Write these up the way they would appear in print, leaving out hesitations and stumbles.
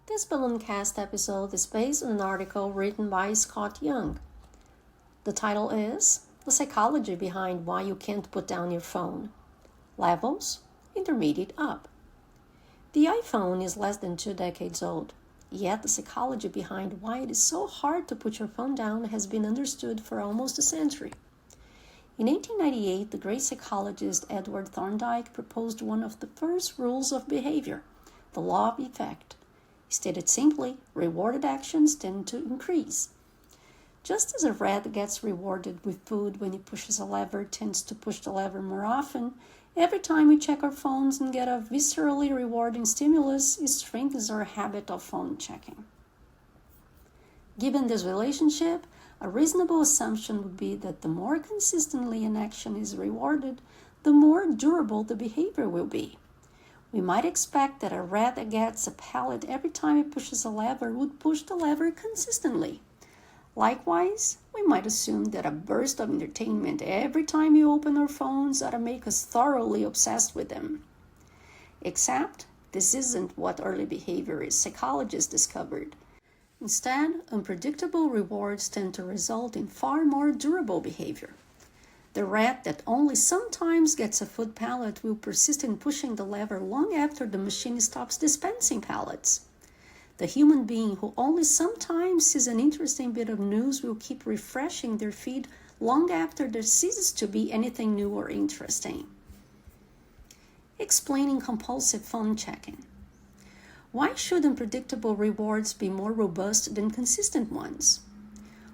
This Balloon-cast episode is based on an article written by Scott Young. The title is The Psychology Behind Why You Can't Put Down Your Phone. Levels, Intermediate Up. The iPhone is less than 2 decades old, yet the psychology behind why it is so hard to put your phone down has been understood for almost a century. In 1898, the great psychologist Edward Thorndike proposed one of the first rules of behavior, the law of effect. Stated simply, rewarded actions tend to increase. Just as a rat gets rewarded with food when it pushes a lever tends to push the lever more often, every time we check our phones and get a viscerally rewarding stimulus, it strengthens our habit of phone checking. Given this relationship, a reasonable assumption would be that the more consistently an action is rewarded, the more durable the behavior will be. We might expect that a rat that gets a pellet every time it pushes a lever would push the lever consistently. Likewise, we might assume that a burst of entertainment every time we open our phones ought to make us thoroughly obsessed with them. Except, this isn't what early behaviorist psychologists discovered. Instead, unpredictable rewards tend to result in far more durable behavior. The rat that only sometimes gets a food pellet will persist in pushing the lever long after the machine stops dispensing pellets. The human being who only sometimes sees an interesting bit of news will keep refreshing their feed long after there ceases to be anything new or interesting. Explaining compulsive phone checking. Why should unpredictable rewards be more robust than consistent ones?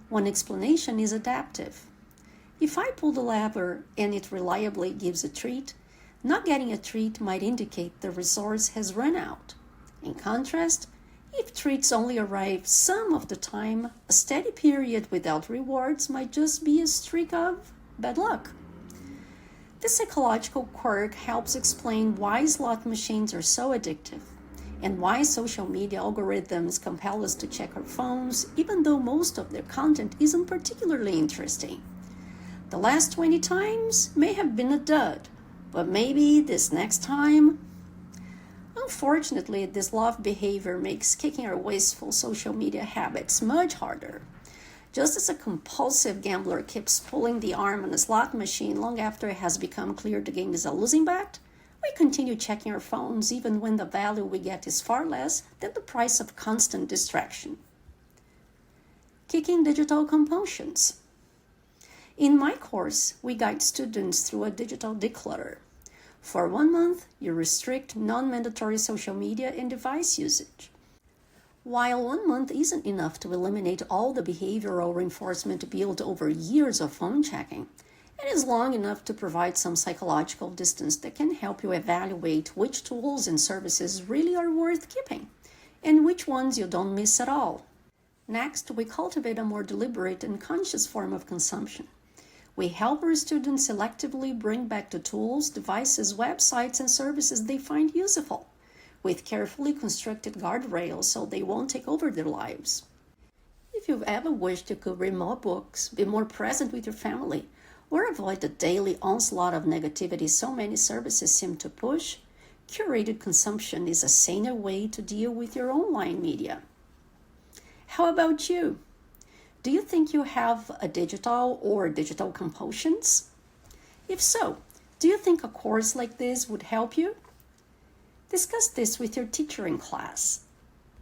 One explanation is adaptive. If I pull the lever and it reliably gives a treat, not getting a treat might indicate the resource has run out. In contrast, if treats only arrive some of the time, a steady period without rewards might just be a streak of bad luck. This psychological quirk helps explain why slot machines are so addictive, and why social media algorithms compel us to check our phones even though most of their content isn't particularly interesting. The last 20 times may have been a dud, but maybe this next time. Unfortunately, this law of behavior makes kicking our wasteful social media habits much harder. Just as a compulsive gambler keeps pulling the arm on a slot machine long after it has become clear the game is a losing bet, we continue checking our phones even when the value we get is far less than the price of constant distraction. Kicking digital compulsions. In my course, we guide students through a digital declutter. For 1 month, you restrict non-mandatory social media and device usage. While 1 month isn't enough to eliminate all the behavioral reinforcement built over years of phone checking, it is long enough to provide some psychological distance that can help you evaluate which tools and services really are worth keeping, and which ones you don't miss at all. Next, we cultivate a more deliberate and conscious form of consumption. We help our students selectively bring back the tools, devices, websites, and services they find useful, with carefully constructed guardrails so they won't take over their lives. If you've ever wished you could read more books, be more present with your family, or avoid the daily onslaught of negativity so many services seem to push, curated consumption is a saner way to deal with your online media. How about you? Do you think you have a digital or digital compulsions? If so, do you think a course like this would help you? Discuss this with your teacher in class.